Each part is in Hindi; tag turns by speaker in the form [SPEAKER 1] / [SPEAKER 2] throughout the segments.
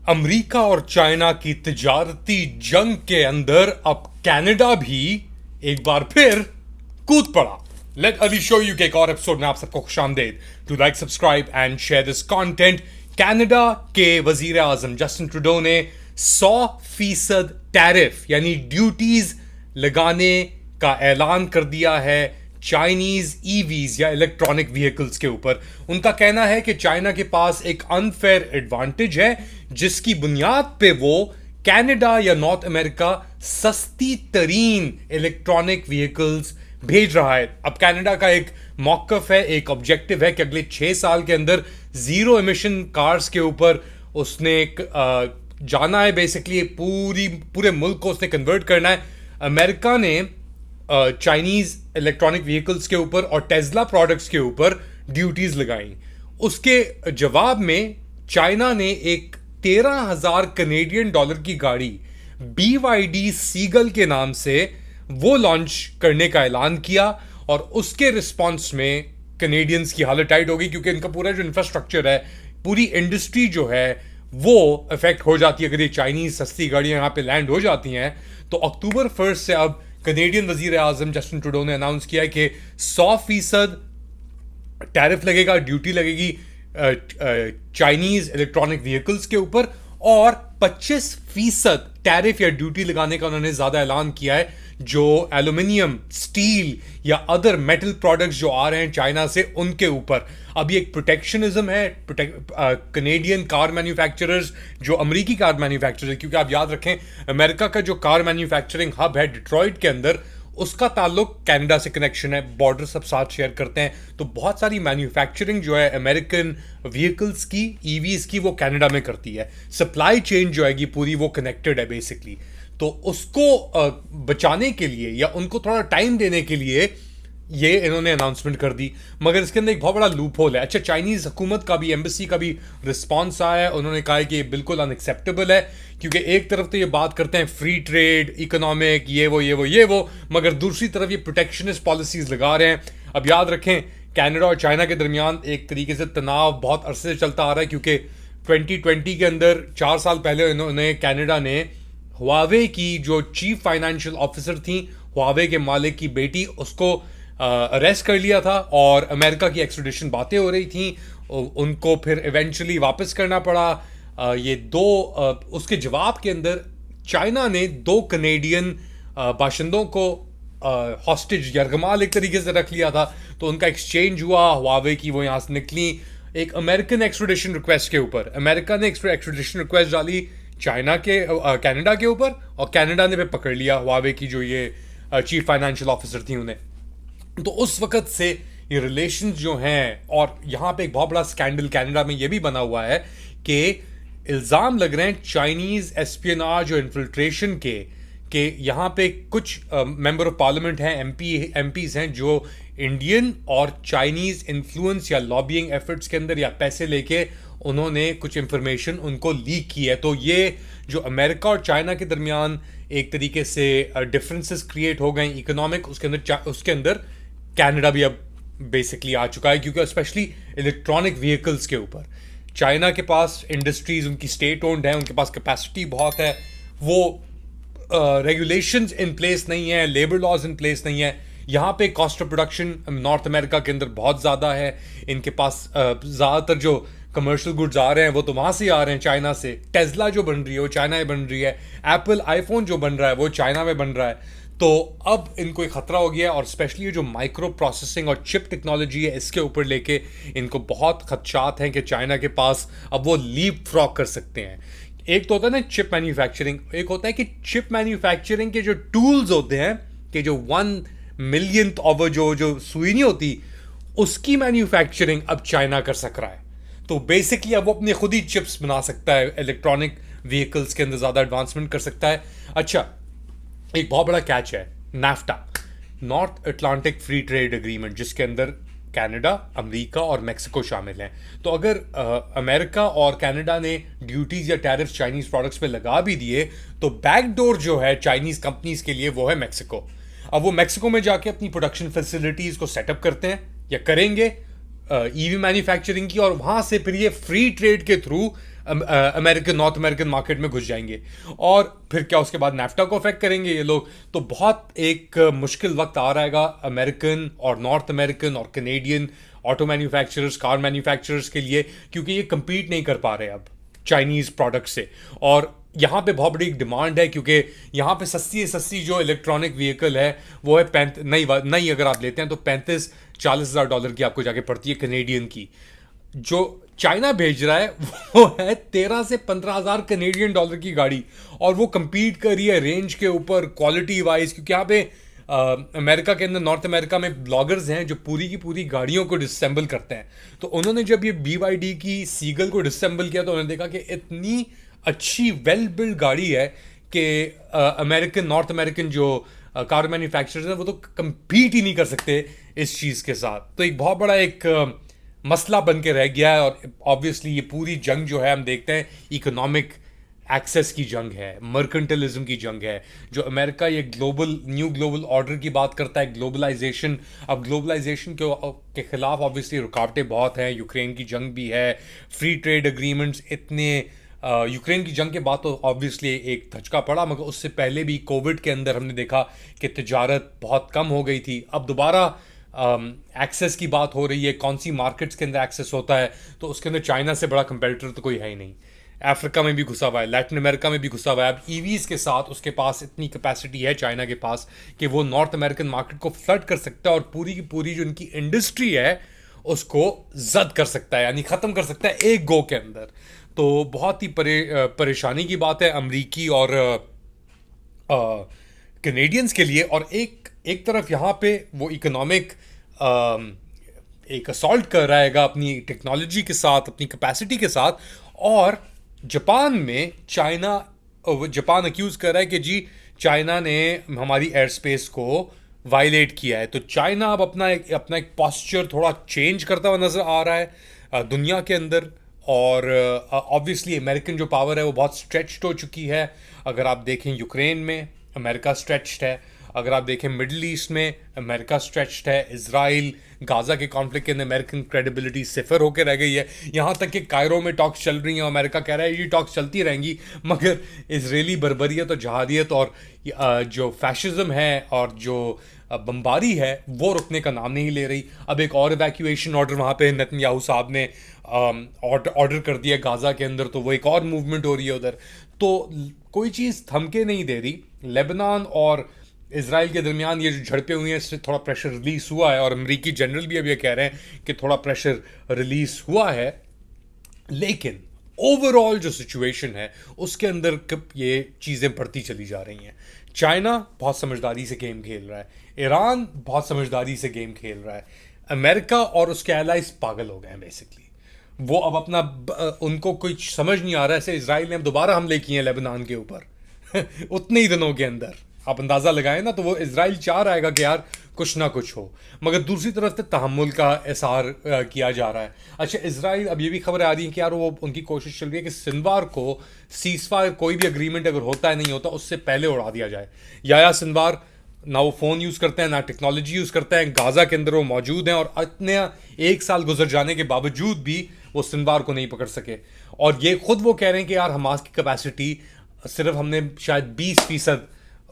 [SPEAKER 1] अमेरिका और चाइना की तिजारती जंग के अंदर अब कनाडा भी एक बार फिर कूद पड़ा। लेट अली शो यू के एक और एपिसोड में आप सबको खुशामदीद। To like, subscribe and share this content. Canada के वजीर आजम जस्टिन ट्रूडो ने 100% टैरिफ यानी ड्यूटीज लगाने का ऐलान कर दिया है चाइनीज ईवीज या इलेक्ट्रॉनिक व्हीकल्स के ऊपर। उनका कहना है कि चाइना के पास एक अनफेयर एडवांटेज है जिसकी बुनियाद पे वो कनाडा या नॉर्थ अमेरिका सस्ती तरीन इलेक्ट्रॉनिक व्हीकल्स भेज रहा है। अब कनाडा का एक मौकफ है, एक ऑब्जेक्टिव है कि अगले 6 साल के अंदर जीरो एमिशन कार्स के ऊपर उसने जाना है। बेसिकली पूरे मुल्क को उसने कन्वर्ट करना है। अमेरिका ने चाइनीज इलेक्ट्रॉनिक व्हीकल्स के ऊपर और टेस्ला प्रोडक्ट्स के ऊपर ड्यूटीज लगाई। उसके जवाब में चाइना ने एक 13,000 कनेडियन डॉलर की गाड़ी BYD सीगल के नाम से वो लॉन्च करने का ऐलान किया और उसके रिस्पॉन्स में कनेडियंस की हालत टाइट हो गई क्योंकि इनका पूरा जो इंफ्रास्ट्रक्चर है, पूरी इंडस्ट्री जो है वो इफेक्ट हो जाती है अगर ये चाइनीज सस्ती गाड़ियां यहाँ पे लैंड हो जाती हैं। तो अक्टूबर 1 से अब कनेडियन वजीर आजम जस्टिन ट्रूडो ने अनाउंस किया है कि 100% टैरिफ लगेगा, ड्यूटी लगेगी चाइनीज इलेक्ट्रॉनिक व्हीकल्स के ऊपर और 25% टैरिफ या ड्यूटी लगाने का उन्होंने ज्यादा ऐलान किया है जो एल्यूमिनियम, स्टील या अदर मेटल प्रोडक्ट्स जो आ रहे हैं चाइना से उनके ऊपर। अब ये एक प्रोटेक्शनिज्म है कनेडियन कार मैन्युफैक्चरर्स जो अमेरिकी कार मैन्युफैक्चरर्स, क्योंकि आप याद रखें अमेरिका का जो कार मैन्युफैक्चरिंग हब है डिट्रॉइट के अंदर, उसका ताल्लुक कनाडा से कनेक्शन है, बॉर्डर सब साथ शेयर करते हैं। तो बहुत सारी मैन्युफैक्चरिंग जो है अमेरिकन व्हीकल्स की, ईवीज की, वो कनाडा में करती है। सप्लाई चेन जो है पूरी वो कनेक्टेड है बेसिकली। तो उसको बचाने के लिए या उनको थोड़ा टाइम देने के लिए ये इन्होंने अनाउंसमेंट कर दी। मगर इसके अंदर एक बहुत बड़ा लूप होल है। अच्छा, चाइनीज हुकूमत का भी, एम्बेसी का भी रिस्पॉन्स आया है। उन्होंने कहा है कि ये बिल्कुल अनएक्सेप्टेबल है क्योंकि एक तरफ तो ये बात करते हैं फ्री ट्रेड, इकोनॉमिक, ये वो, मगर दूसरी तरफ ये प्रोटेक्शनिस्ट पॉलिसीज लगा रहे हैं। अब याद रखें कनाडा और चाइना के दरमियान एक तरीके से तनाव बहुत अरसे से चलता आ रहा है क्योंकि 2020 के अंदर 4 साल पहले इन्होंने कनाडा ने हुआवे की जो चीफ फाइनेंशियल ऑफिसर थी, हुआवे के मालिक की बेटी, उसको अरेस्ट कर लिया था और अमेरिका की एक्सट्रेडिशन बातें हो रही थी। उनको फिर इवेंचुअली वापस करना पड़ा। उसके जवाब के अंदर चाइना ने 2 कनेडियन बाशिंदों को हॉस्टेज यरगमाल एक तरीके से रख लिया था। तो उनका एक्सचेंज हुआ, हुआवे की वो यहाँ से निकली एक अमेरिकन एक्सट्रेडिशन रिक्वेस्ट के ऊपर। अमेरिका ने एक्सट्रेडिशन रिक्वेस्ट डाली चाइना के कनाडा के ऊपर और कनाडा ने भी पकड़ लिया हुआवे की जो ये चीफ फाइनेंशियल ऑफिसर थी उन्हें। तो उस वक्त से ये रिलेशंस जो हैं, और यहाँ पे एक बहुत बड़ा स्कैंडल कनाडा में ये भी बना हुआ है कि इल्ज़ाम लग रहे हैं चाइनीज एस्पियोनाज और इन्फिल्ट्रेशन के यहाँ पे कुछ मेंबर ऑफ पार्लियामेंट हैं, एमपीज हैं जो इंडियन और चाइनीज इन्फ्लुएंस या लॉबिंग एफर्ट्स के अंदर या पैसे लेके उन्होंने कुछ इंफॉर्मेशन उनको लीक की है। तो ये जो अमेरिका और चाइना के दरमियान एक तरीके से डिफरेंसेस क्रिएट हो गए इकोनॉमिक, उसके अंदर कनाडा भी अब बेसिकली आ चुका है क्योंकि स्पेशली इलेक्ट्रॉनिक व्हीकल्स के ऊपर चाइना के पास इंडस्ट्रीज उनकी स्टेट ओन्ड है, उनके पास कैपेसिटी बहुत है, वो रेगुलेशंस इन प्लेस नहीं है, लेबर लॉज इन प्लेस नहीं है। यहाँ पे cost of production north America के अंदर बहुत ज़्यादा है। इनके पास ज़्यादातर जो कमर्शियल गुड्स आ रहे हैं वो तो वहाँ से आ रहे हैं, चाइना से। टेस्ला जो बन रही है वो चाइना में बन रही है। एप्पल आईफोन जो बन रहा है वो चाइना में बन रहा है। तो अब इनको एक खतरा हो गया है और स्पेशली जो माइक्रो प्रोसेसिंग और चिप टेक्नोलॉजी है इसके ऊपर लेके इनको बहुत खदशात हैं कि चाइना के पास अब वो लीप फ्रॉग कर सकते हैं। एक तो होता है ना चिप मैन्युफैक्चरिंग, एक होता है कि चिप मैन्युफैक्चरिंग के जो टूल्स होते हैं कि जो 1 मिलियंथ ऑफ जो सुई नहीं होती उसकी मैन्युफैक्चरिंग अब चाइना कर सक रहा है। तो बेसिकली अब वो अपने खुद ही चिप्स बना सकता है, इलेक्ट्रॉनिक व्हीकल्स के अंदर ज़्यादा एडवांसमेंट कर सकता है। अच्छा, एक बहुत बड़ा कैच है NAFTA, north Atlantic free trade agreement, जिसके अंदर कनाडा, अमेरिका और मेक्सिको शामिल हैं। तो अगर अमेरिका और कनाडा ने ड्यूटीज या टैरिफ्स चाइनीज प्रोडक्ट्स पे लगा भी दिए तो बैकडोर जो है चाइनीज कंपनीज के लिए वो है मेक्सिको। अब वो मेक्सिको में जाके अपनी प्रोडक्शन फैसिलिटीज को सेटअप करते हैं या करेंगे ईवी मैन्युफैक्चरिंग की, और वहां से फिर ये फ्री ट्रेड के through American north American market में घुस जाएंगे। और फिर क्या उसके बाद नाफ्टा को अफेक्ट करेंगे ये लोग। तो बहुत एक मुश्किल वक्त आ रहेगा अमेरिकन और नॉर्थ अमेरिकन और Canadian auto manufacturers, car manufacturers के लिए, क्योंकि ये compete नहीं कर पा रहे अब चाइनीज़ प्रोडक्ट से। और यहाँ पे बहुत बड़ी डिमांड है, क्योंकि यहाँ पे सस्ती सस्ती जो इलेक्ट्रॉनिक व्हीकल है वो है नई अगर आप लेते हैं तो 35-40 हज़ार डॉलर की आपको जाके पड़ती है कनेडियन की। जो चाइना भेज रहा है वो है 13 से 15 हज़ार कनेडियन डॉलर की गाड़ी। और वो compete कर रही है रेंज के ऊपर, क्वालिटी वाइज, क्योंकि यहाँ पे अमेरिका के अंदर, नॉर्थ अमेरिका में ब्लॉगर्स हैं जो पूरी की पूरी गाड़ियों को डिसेंबल करते हैं। तो उन्होंने जब ये BYD की सीगल को डिसेंबल किया तो उन्होंने देखा कि इतनी अच्छी वेल बिल्ड गाड़ी है कि अमेरिकन, नॉर्थ अमेरिकन जो कार मैन्युफैक्चरर्स हैं वो तो compete ही नहीं कर सकते इस चीज़ के साथ। तो एक बहुत बड़ा एक मसला बन के रह गया है। और ऑब्वियसली ये पूरी जंग जो है हम देखते हैं इकोनॉमिक एक्सेस की जंग है, मर्केंटलिज्म की जंग है। जो अमेरिका ये न्यू ग्लोबल ऑर्डर की बात करता है, ग्लोबलाइजेशन। अब ग्लोबलाइजेशन के खिलाफ ऑब्वियसली रुकावटें बहुत हैं, यूक्रेन की जंग भी है, फ्री ट्रेड एग्रीमेंट्स इतने। यूक्रेन की जंग के बाद तो ऑब्वियसली एक धचका पड़ा, मगर उससे पहले भी कोविड के अंदर हमने देखा कि तिजारत बहुत कम हो गई थी। अब दोबारा एक्सेस की बात हो रही है, कौन सी मार्केट्स के अंदर एक्सेस होता है, तो उसके अंदर चाइना से बड़ा कंपेटिटर तो कोई है ही नहीं। अफ्रीका में भी घुसा हुआ है, लैटिन अमेरिका में भी घुसा हुआ है। अब ईवीज़ के साथ उसके पास इतनी कैपेसिटी है चाइना के पास कि वो नॉर्थ अमेरिकन मार्केट को फ्लड कर सकता है और पूरी की पूरी जो उनकी इंडस्ट्री है उसको जद कर सकता है, यानी ख़त्म कर सकता है एक गो के अंदर। तो बहुत ही परेशानी की बात है अमरीकी और कनेडियंस के लिए। और एक तरफ यहाँ पे वो इकोनॉमिक एक असॉल्ट कर रहेगा अपनी टेक्नोलॉजी के साथ, अपनी कैपेसिटी के साथ। और जापान अक्यूज़ कर रहा है कि जी चाइना ने हमारी एयर स्पेस को वायलेट किया है। तो चाइना अब अपना एक पॉस्चर थोड़ा चेंज करता हुआ नज़र आ रहा है दुनिया के अंदर। और ऑब्वियसली अमेरिकन जो पावर है वो बहुत स्ट्रेच्ड हो चुकी है। अगर आप देखें यूक्रेन में अमेरिका स्ट्रेच्ड है, अगर आप देखें मिडल ईस्ट में अमेरिका स्ट्रेच्ड है, इजराइल गाज़ा के कॉन्फ्लिक्ट के अंदर अमेरिकन क्रेडिबिलिटी सिफर होकर रह गई है। यहाँ तक कि कायरो में टॉक्स चल रही हैं, अमेरिका कह रहा है ये टॉक्स चलती रहेंगी, मगर इजरायली बर्बरियत और जहादियत और जो फैशिज्म है और जो बमबारी है वो रुकने का नाम नहीं ले रही। अब एक और इवैक्यूएशन ऑर्डर वहाँ पे नेतन्याहू साहब ने ऑर्डर कर दिया गाज़ा के अंदर, तो वो एक और मूवमेंट हो रही है उधर। तो कोई चीज़ थमके नहीं दे रही। लेबनान और इसराइल के दरमियान ये जो झड़पें हुई हैं इससे थोड़ा प्रेशर रिलीज़ हुआ है, और अमेरिकी जनरल भी अब ये कह रहे हैं कि थोड़ा प्रेशर रिलीज़ हुआ है। लेकिन ओवरऑल जो सिचुएशन है उसके अंदर ये चीज़ें बढ़ती चली जा रही हैं। चाइना बहुत समझदारी से गेम खेल रहा है, ईरान बहुत समझदारी से गेम खेल रहा है, अमेरिका और उसके एलाइज पागल हो गए हैं बेसिकली। वो अब अपना उनको कोई समझ नहीं आ रहा है। ऐसे इसराइल ने अब दोबारा हमले किए हैं लेबनान के ऊपर उतने ही दिनों के अंदर। आप अंदाज़ा लगाएं ना, तो वो इसराइल चाह रहेगा कि यार कुछ ना कुछ हो, मगर दूसरी तरफ से तहम्मुल का इज़हार किया जा रहा है। अच्छा, इसराइल अब ये भी खबर आ रही है कि यार वो उनकी कोशिश चल रही है कि सिनवार को सीज़फायर, कोई भी एग्रीमेंट अगर होता है नहीं होता उससे पहले उड़ा दिया जाए। या सिनवार ना वो फ़ोन यूज़ करते हैं ना टेक्नोलॉजी यूज़ करते हैं, गाज़ा के अंदर वो मौजूद हैं, और इतने 1 साल गुजर जाने के बावजूद भी वो सिनवार को नहीं पकड़ सके। और ये खुद वो कह रहे हैं कि यार हमास की कैपेसिटी सिर्फ हमने शायद 20%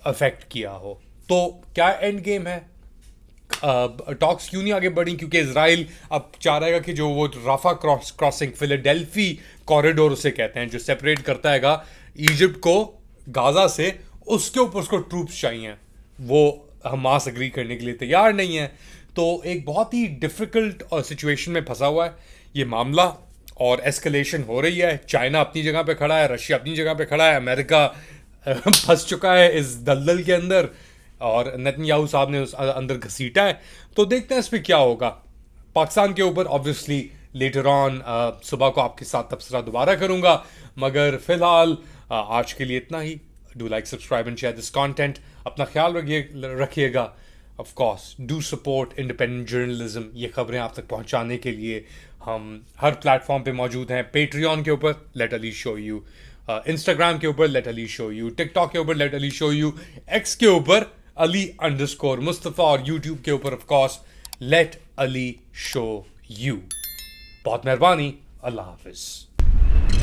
[SPEAKER 1] अफेक्ट किया हो। तो क्या एंड गेम है? टॉक्स क्यों नहीं आगे बढ़ी? क्योंकि इसराइल अब चाह रहेगा कि जो वो राफा क्रॉसिंग, फिलाडेल्फी कॉरिडोर उसे कहते हैं, जो सेपरेट करता है इजिप्ट को गाज़ा से, उसके ऊपर उसको ट्रूप्स चाहिए। वो हमास अग्री करने के लिए तैयार नहीं है। तो एक बहुत ही डिफ़िकल्ट सिचुएशन में फंसा हुआ है ये मामला, और एस्केलेशन हो रही है। चाइना अपनी जगह पे खड़ा है, रशिया अपनी जगह पे खड़ा है, अमेरिका फंस चुका है इस दलदल के अंदर, और नेतन्याहू साहब ने उस अंदर घसीटा है। तो देखते हैं इस पर क्या होगा। पाकिस्तान के ऊपर ऑब्वियसली लेटर ऑन सुबह को आपके साथ तबसरा दोबारा करूंगा, मगर फिलहाल आज के लिए इतना ही। Do like, subscribe and share this content. अपना ख्याल रखिएगा। Of course do support independent journalism. ये खबरें आप तक पहुंचाने के लिए हम हर प्लेटफॉर्म पे मौजूद हैं। पेट्रियन के ऊपर late Ali show you, Instagram के ऊपर late Ali show you, TikTok के ऊपर late Ali show you, x के ऊपर अली_मुस्तफ़ा, और यूट्यूब के ऊपर of course late Ali show you. बहुत मेहरबानी। अल्लाह हाफिज।